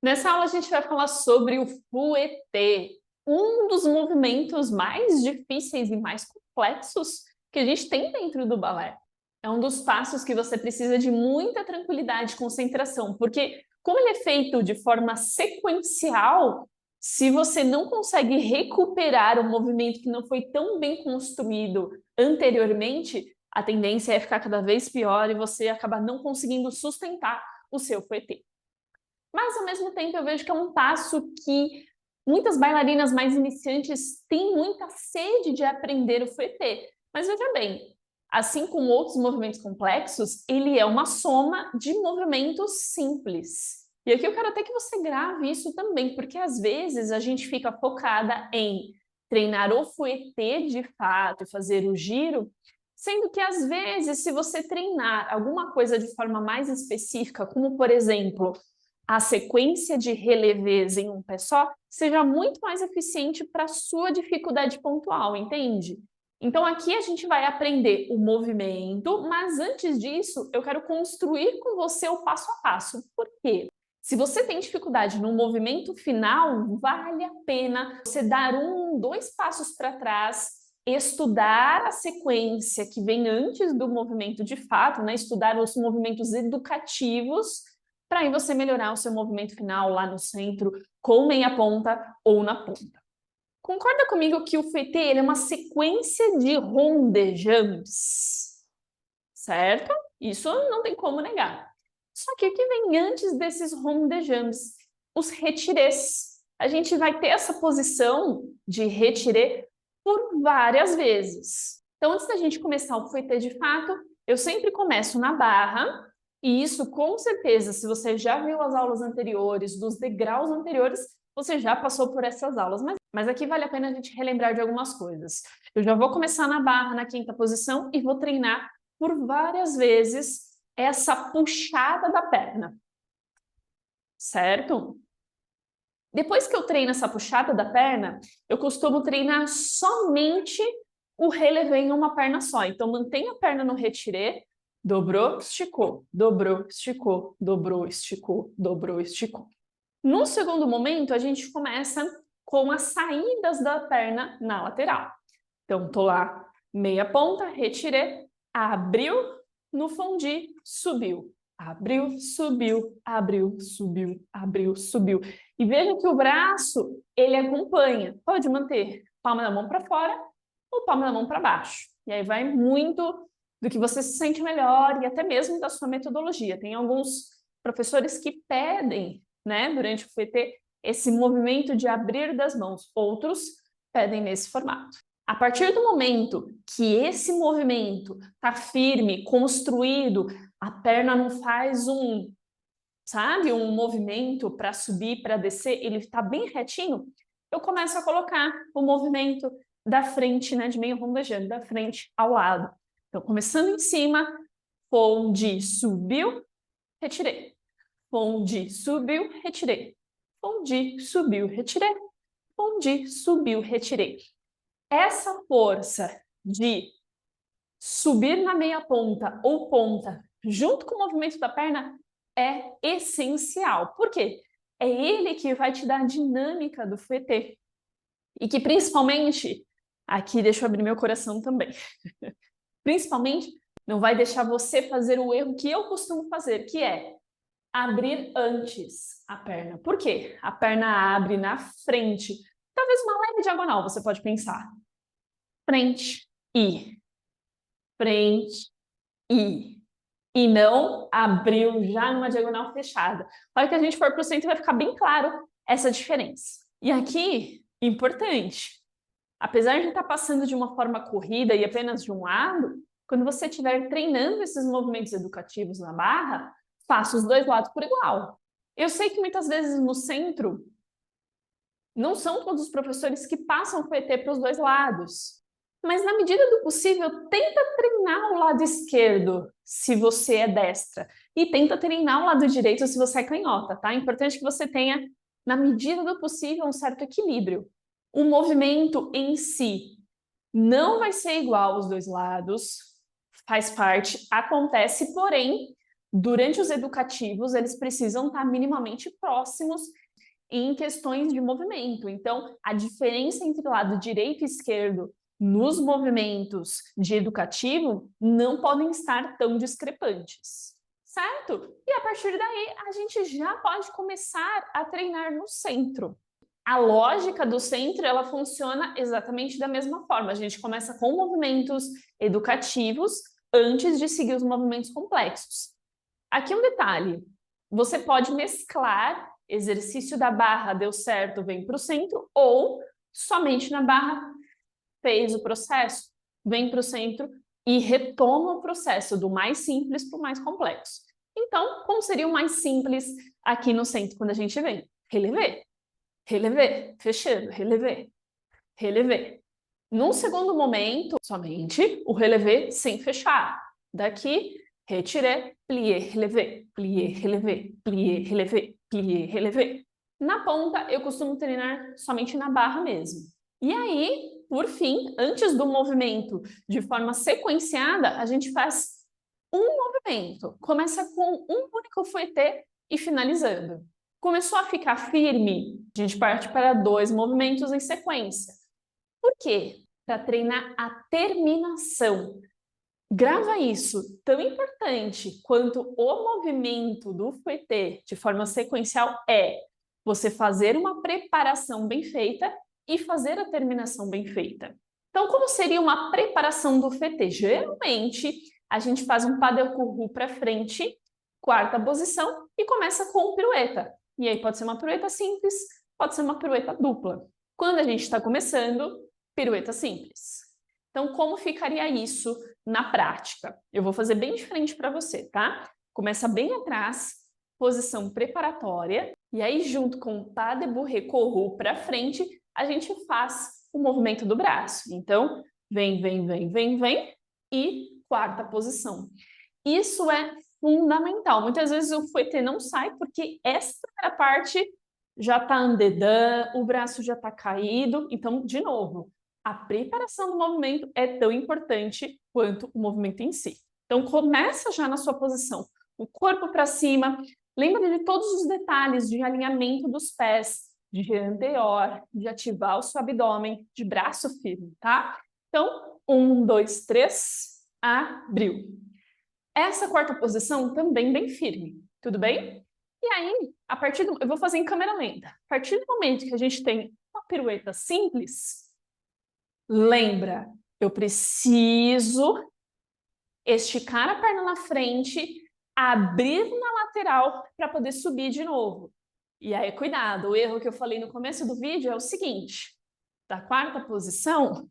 Nessa aula a gente vai falar sobre o fouetté, um dos movimentos mais difíceis e mais complexos que a gente tem dentro do balé. É um dos passos que você precisa de muita tranquilidade e concentração, porque como ele é feito de forma sequencial, se você não consegue recuperar um movimento que não foi tão bem construído anteriormente, a tendência é ficar cada vez pior e você acabar não conseguindo sustentar o seu fouetté. Mas, ao mesmo tempo, eu vejo que é um passo que muitas bailarinas mais iniciantes têm muita sede de aprender o fouetté. Mas veja bem, assim como outros movimentos complexos, ele é uma soma de movimentos simples. E aqui eu quero até que você grave isso também, porque às vezes a gente fica focada em treinar o fouetté de fato, fazer o giro, sendo que às vezes, se você treinar alguma coisa de forma mais específica, como por exemplo, a sequência de relevés em um pé só seja muito mais eficiente para a sua dificuldade pontual, entende? Então aqui a gente vai aprender o movimento, mas antes disso eu quero construir com você o passo a passo. Por quê? Se você tem dificuldade no movimento final, vale a pena você dar 2 passos para trás, estudar a sequência que vem antes do movimento de fato, né? Estudar os movimentos educativos para aí você melhorar o seu movimento final lá no centro, com meia ponta ou na ponta. Concorda comigo que o fouetté é uma sequência de rond de jambes, certo? Isso não tem como negar. Só que o que vem antes desses rond de jambes? Os retirés. A gente vai ter essa posição de retiré por várias vezes. Então, antes da gente começar o fouetté de fato, eu sempre começo na barra, e isso, com certeza, se você já viu as aulas anteriores, dos degraus anteriores, você já passou por essas aulas. Mas aqui vale a pena a gente relembrar de algumas coisas. Eu já vou começar na barra, na 5ª posição, e vou treinar por várias vezes essa puxada da perna. Certo? Depois que eu treino essa puxada da perna, eu costumo treinar somente o relevé em uma perna só. Então, mantenha a perna no retiré, dobrou, esticou, dobrou, esticou, dobrou, esticou, dobrou, esticou. No segundo momento, a gente começa com as saídas da perna na lateral. Então, tô lá, meia ponta, retiré, abriu, no fondi, subiu. Abriu, subiu, abriu, subiu, abriu, subiu. E veja que o braço, ele acompanha. Pode manter palma da mão para fora ou palma da mão para baixo. E aí vai muito do que você se sente melhor e até mesmo da sua metodologia. Tem alguns professores que pedem, né, durante o fouetté, esse movimento de abrir das mãos. Outros pedem nesse formato. A partir do momento que esse movimento está firme, construído, a perna não faz sabe, um movimento para subir, para descer, ele está bem retinho, eu começo a colocar o movimento da frente, né, de meio rondejando, da frente ao lado. Então, começando em cima, fondi, subiu, retirei. Fondi, subiu, retirei. Fondi, subiu, retirei. Fondi, subiu, retirei. Essa força de subir na meia ponta ou ponta junto com o movimento da perna é essencial. Por quê? É ele que vai te dar a dinâmica do fouetté. E que principalmente, aqui deixa eu abrir meu coração também, principalmente não vai deixar você fazer o erro que eu costumo fazer, que é abrir antes a perna. Por quê? A perna abre na frente. Talvez uma leve diagonal, você pode pensar. Frente e frente e não abriu já numa diagonal fechada. Na hora que a gente for para o centro vai ficar bem claro essa diferença. E aqui, importante, apesar de estar passando de uma forma corrida e apenas de um lado, quando você estiver treinando esses movimentos educativos na barra, faça os dois lados por igual. Eu sei que muitas vezes no centro não são todos os professores que passam o fouetté para os dois lados. Mas na medida do possível, tenta treinar o lado esquerdo, se você é destra. E tenta treinar o lado direito, se você é canhota, tá? É importante que você tenha, na medida do possível, um certo equilíbrio. O movimento em si não vai ser igual aos dois lados, faz parte, acontece, porém, Durante os educativos, eles precisam estar minimamente próximos em questões de movimento. Então, a diferença entre lado direito e esquerdo nos movimentos de educativo não podem estar tão discrepantes, certo? E a partir daí, a gente já pode começar a treinar no centro. A lógica do centro, ela funciona exatamente da mesma forma. A gente começa com movimentos educativos antes de seguir os movimentos complexos. Aqui um detalhe, você pode mesclar exercício da barra, deu certo, vem para o centro, ou somente na barra, fez o processo, vem para o centro e retoma o processo do mais simples para o mais complexo. Então, como seria o mais simples aqui no centro quando a gente vem? Relevé, relevé, fechando, relevé, relevé. Num segundo momento, somente o relevé sem fechar. Daqui, retiré, plié, relevé, plié, relevé, plié, relevé, plié, relevé. Na ponta, eu costumo treinar somente na barra mesmo. E aí, por fim, antes do movimento, de forma sequenciada, a gente faz um movimento. Começa com um único fouetté e finalizando. Começou a ficar firme, a gente parte para 2 movimentos em sequência. Por quê? Para treinar a terminação. Grava isso, tão importante quanto o movimento do fouetté de forma sequencial é você fazer uma preparação bem feita e fazer a terminação bem feita. Então, como seria uma preparação do fouetté? Geralmente, a gente faz um pas de courroux para frente, quarta posição, e começa com pirueta. E aí pode ser uma pirueta simples, pode ser uma pirueta dupla. Quando a gente está começando, pirueta simples. Então, como ficaria isso na prática? Eu vou fazer bem diferente para você, tá? Começa bem atrás, posição preparatória, e aí junto com o pas de bourrée courroux para frente, a gente faz o movimento do braço. Então, vem, vem, vem, vem, vem, e quarta posição. Isso é fundamental. Muitas vezes o fouetté não sai porque essa primeira parte já está en dedans, o braço já está caído. Então, de novo, a preparação do movimento é tão importante quanto o movimento em si. Então, começa já na sua posição, o corpo para cima. Lembra de todos os detalhes de alinhamento dos pés, de girar anterior, de ativar o seu abdômen, de braço firme, tá? Então, 1, 2, 3, abriu. Essa quarta posição também bem firme, tudo bem? E aí, eu vou fazer em câmera lenta. A partir do momento que a gente tem uma pirueta simples, lembra, eu preciso esticar a perna na frente, abrir na lateral para poder subir de novo. E aí, cuidado, o erro que eu falei no começo do vídeo é o seguinte, da quarta posição,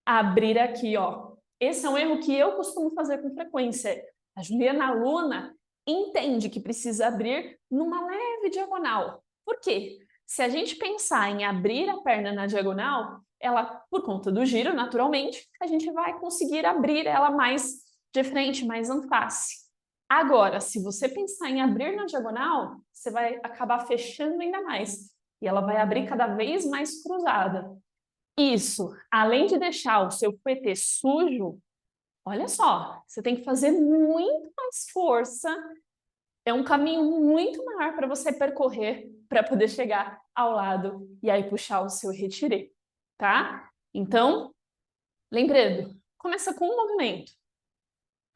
abrir aqui, ó. Esse é um erro que eu costumo fazer com frequência. A Juliana aluna entende que precisa abrir numa leve diagonal. Por quê? Se a gente pensar em abrir a perna na diagonal, ela, por conta do giro, naturalmente, a gente vai conseguir abrir ela mais de frente, mais en face. Agora, se você pensar em abrir na diagonal, você vai acabar fechando ainda mais. E ela vai abrir cada vez mais cruzada. Isso, além de deixar o seu fouetté sujo, olha só, você tem que fazer muito mais força. É um caminho muito maior para você percorrer para poder chegar ao lado e aí puxar o seu retiré, tá? Então, lembrando, começa com um movimento.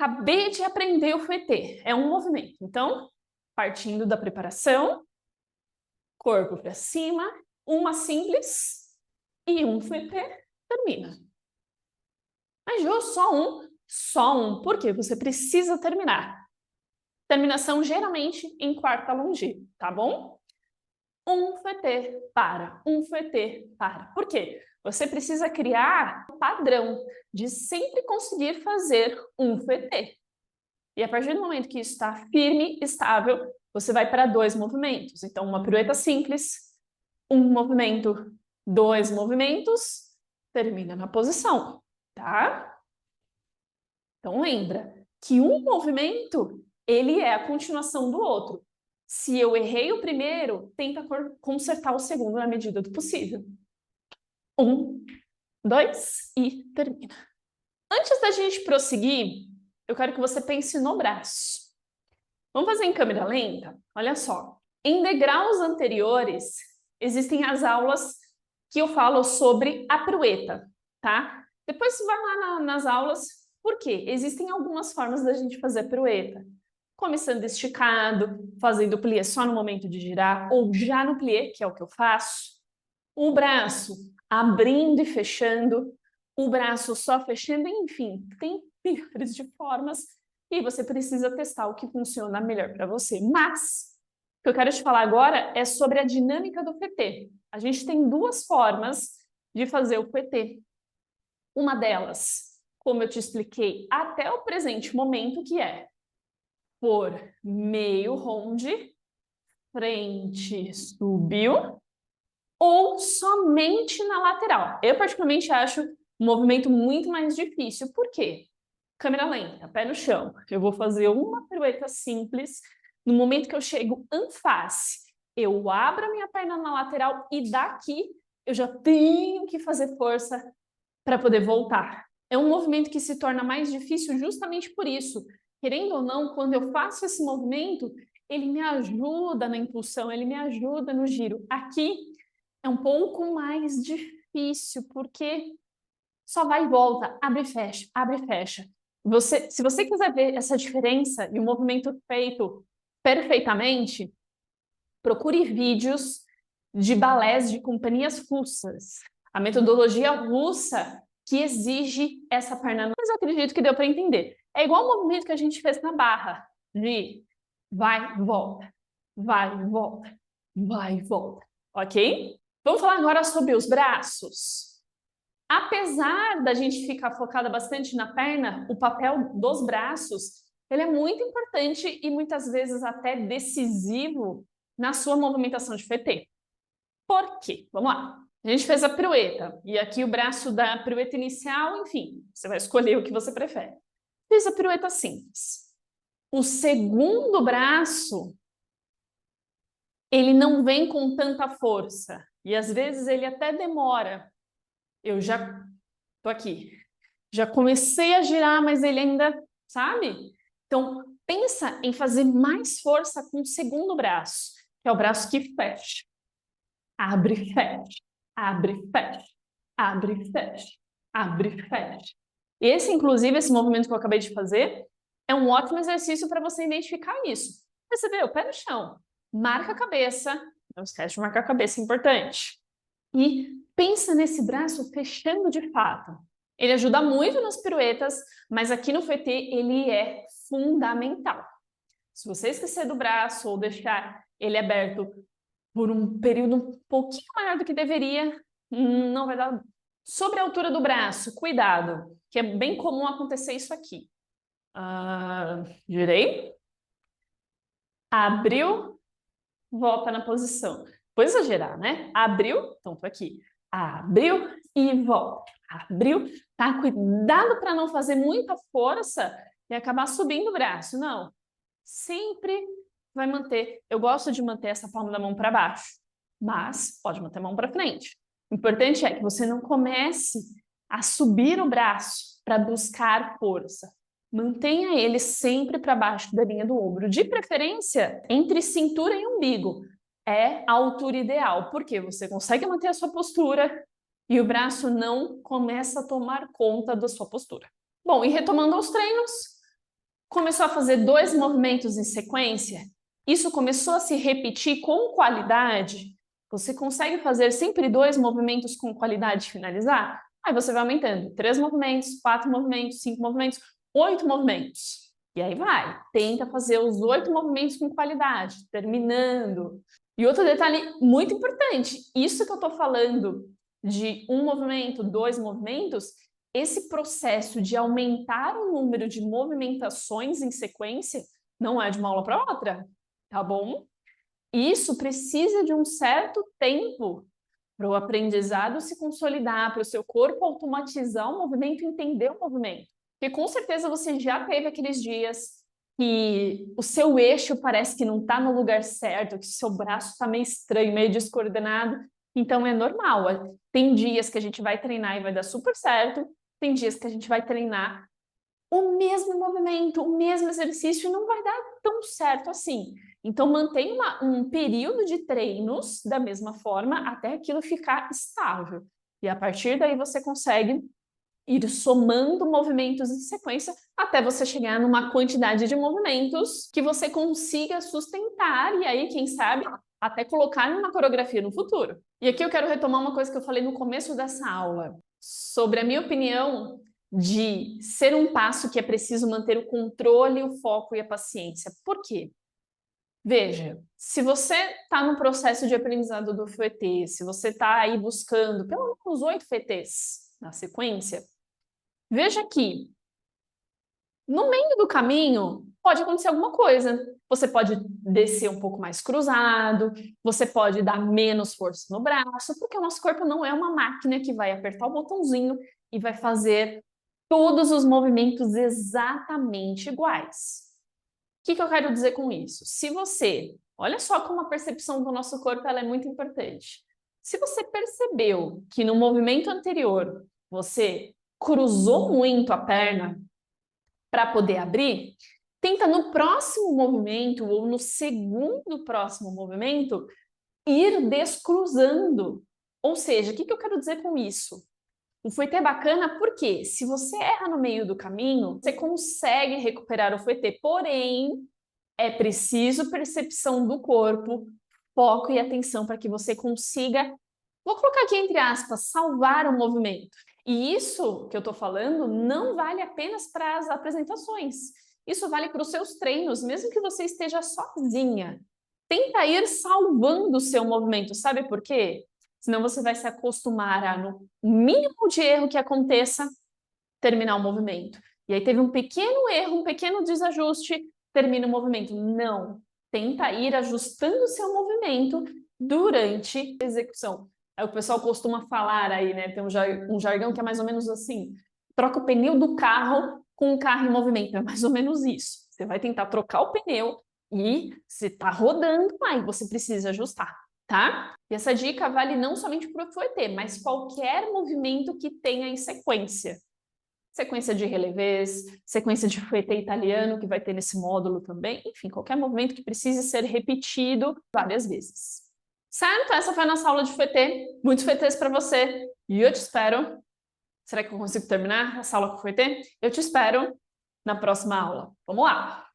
Acabei de aprender o fouetté, é um movimento. Então, partindo da preparação, corpo para cima, uma simples e um fouetté, termina. Mas, Jô, só um? Só um, porque você precisa terminar. Terminação geralmente em quarta longe, tá bom? Um fouetté, para, um fouetté, para. Por quê? Você precisa criar um padrão de sempre conseguir fazer um fouetté. E a partir do momento que isso está firme, estável, você vai para 2 movimentos. Então, uma pirueta simples, um movimento, 2 movimentos, termina na posição, tá? Então, lembra que um movimento, ele é a continuação do outro. Se eu errei o primeiro, tenta consertar o segundo na medida do possível. 1, 2 e termina. Antes da gente prosseguir, eu quero que você pense no braço. Vamos fazer em câmera lenta? Olha só. Em degraus anteriores, existem as aulas que eu falo sobre a pirueta, tá? Depois você vai lá nas aulas, por quê? Existem algumas formas da gente fazer a pirueta. Começando esticado, fazendo plié só no momento de girar, ou já no plié, que é o que eu faço. O braço abrindo e fechando, o braço só fechando, enfim, tem milhares de formas e você precisa testar o que funciona melhor para você. Mas o que eu quero te falar agora é sobre a dinâmica do fouetté. A gente tem duas formas de fazer o fouetté. Uma delas, como eu te expliquei até o presente momento, que é por meio ronde, frente, subiu, ou somente na lateral. Eu particularmente acho um movimento muito mais difícil. Por quê? Câmera lenta, pé no chão. Eu vou fazer uma pirueta simples. No momento que eu chego en face, eu abro a minha perna na lateral e daqui eu já tenho que fazer força para poder voltar. É um movimento que se torna mais difícil justamente por isso. Querendo ou não, quando eu faço esse movimento, ele me ajuda na impulsão, ele me ajuda no giro. Aqui é um pouco mais difícil, porque só vai e volta, abre e fecha, abre e fecha. Se você quiser ver essa diferença e o movimento feito perfeitamente, procure vídeos de balés de companhias russas. A metodologia russa que exige essa perna. Mas eu acredito que deu para entender. É igual o movimento que a gente fez na barra, de vai, volta, vai, volta, vai, volta. Ok? Vamos falar agora sobre os braços. Apesar da gente ficar focada bastante na perna, o papel dos braços, ele é muito importante e muitas vezes até decisivo na sua movimentação de fouetté. Por quê? Vamos lá. A gente fez a pirueta e aqui o braço da pirueta inicial, enfim, você vai escolher o que você prefere. Fiz a pirueta simples. O segundo braço, ele não vem com tanta força e às vezes ele até demora. Eu já tô aqui, já comecei a girar, mas ele ainda, sabe? Então, pensa em fazer mais força com o segundo braço, que é o braço que fecha. Abre, fecha, abre, fecha, abre, fecha, abre, fecha. Esse, inclusive, esse movimento que eu acabei de fazer, é um ótimo exercício para você identificar isso. Percebeu? Pé no chão, marca a cabeça, não esquece de marcar a cabeça, é importante. E pensa nesse braço fechando de fato. Ele ajuda muito nas piruetas, mas aqui no fouetté ele é fundamental. Se você esquecer do braço ou deixar ele aberto por um período um pouquinho maior do que deveria, não vai dar. Sobre a altura do braço, cuidado, que é bem comum acontecer isso aqui. Girei, abriu, volta na posição. Vou exagerar, né? Abriu, então tô aqui. Abriu e volta. Abriu, tá? Cuidado para não fazer muita força e acabar subindo o braço. Não. Sempre vai manter. Eu gosto de manter essa palma da mão para baixo, mas pode manter a mão para frente. O importante é que você não comece a subir o braço para buscar força. Mantenha ele sempre para baixo da linha do ombro, de preferência entre cintura e umbigo. É a altura ideal, porque você consegue manter a sua postura e o braço não começa a tomar conta da sua postura. Bom, e retomando os treinos, começou a fazer 2 movimentos em sequência, isso começou a se repetir com qualidade, você consegue fazer sempre 2 movimentos com qualidade e finalizar? Aí você vai aumentando, 3 movimentos, 4 movimentos, 5 movimentos, 8 movimentos. E aí vai, tenta fazer os 8 movimentos com qualidade, terminando. E outro detalhe muito importante, isso que eu estou falando de 1 movimento, 2 movimentos, esse processo de aumentar o número de movimentações em sequência não é de uma aula para outra, tá bom? Isso precisa de um certo tempo para o aprendizado se consolidar, para o seu corpo automatizar o movimento e entender o movimento. Porque com certeza você já teve aqueles dias que o seu eixo parece que não está no lugar certo, que o seu braço está meio estranho, meio descoordenado. Então é normal. Tem dias que a gente vai treinar e vai dar super certo, tem dias que a gente vai treinar o mesmo movimento, o mesmo exercício, e não vai dar tão certo assim. Então, mantenha um período de treinos da mesma forma até aquilo ficar estável. E a partir daí você consegue ir somando movimentos em sequência até você chegar numa quantidade de movimentos que você consiga sustentar e aí, quem sabe, até colocar em uma coreografia no futuro. E aqui eu quero retomar uma coisa que eu falei no começo dessa aula, sobre a minha opinião de ser um passo que é preciso manter o controle, o foco e a paciência. Por quê? Veja, se você está no processo de aprendizado do FET, se você está aí buscando pelo menos 8 FETs na sequência, veja que no meio do caminho pode acontecer alguma coisa. Você pode descer um pouco mais cruzado, você pode dar menos força no braço, porque o nosso corpo não é uma máquina que vai apertar o botãozinho e vai fazer todos os movimentos exatamente iguais. O que eu quero dizer com isso? Se você, olha só como a percepção do nosso corpo ela é muito importante. Se você percebeu que no movimento anterior você cruzou muito a perna para poder abrir, tenta no próximo movimento ou no segundo próximo movimento ir descruzando. Ou seja, o que eu quero dizer com isso? O fouetté é bacana porque se você erra no meio do caminho, você consegue recuperar o fouetté, porém é preciso percepção do corpo, foco e atenção para que você consiga, vou colocar aqui entre aspas, salvar o movimento. E isso que eu estou falando não vale apenas para as apresentações. Isso vale para os seus treinos, mesmo que você esteja sozinha. Tenta ir salvando o seu movimento, sabe por quê? Senão você vai se acostumar a, no mínimo de erro que aconteça, terminar o movimento. E aí teve um pequeno erro, um pequeno desajuste, termina o movimento. Não. Tenta ir ajustando o seu movimento durante a execução. É o que o pessoal costuma falar aí, né? Tem um jargão que é mais ou menos assim: troca o pneu do carro com o carro em movimento. É mais ou menos isso. Você vai tentar trocar o pneu e você está rodando, aí você precisa ajustar, tá? E essa dica vale não somente para o fouetté, mas qualquer movimento que tenha em sequência. Sequência de relevés, sequência de fouetté italiano, que vai ter nesse módulo também. Enfim, qualquer movimento que precise ser repetido várias vezes. Certo? Essa foi a nossa aula de fouetté. Muitos fouettés para você. E eu te espero. Será que eu consigo terminar essa aula com fouetté? Eu te espero na próxima aula. Vamos lá!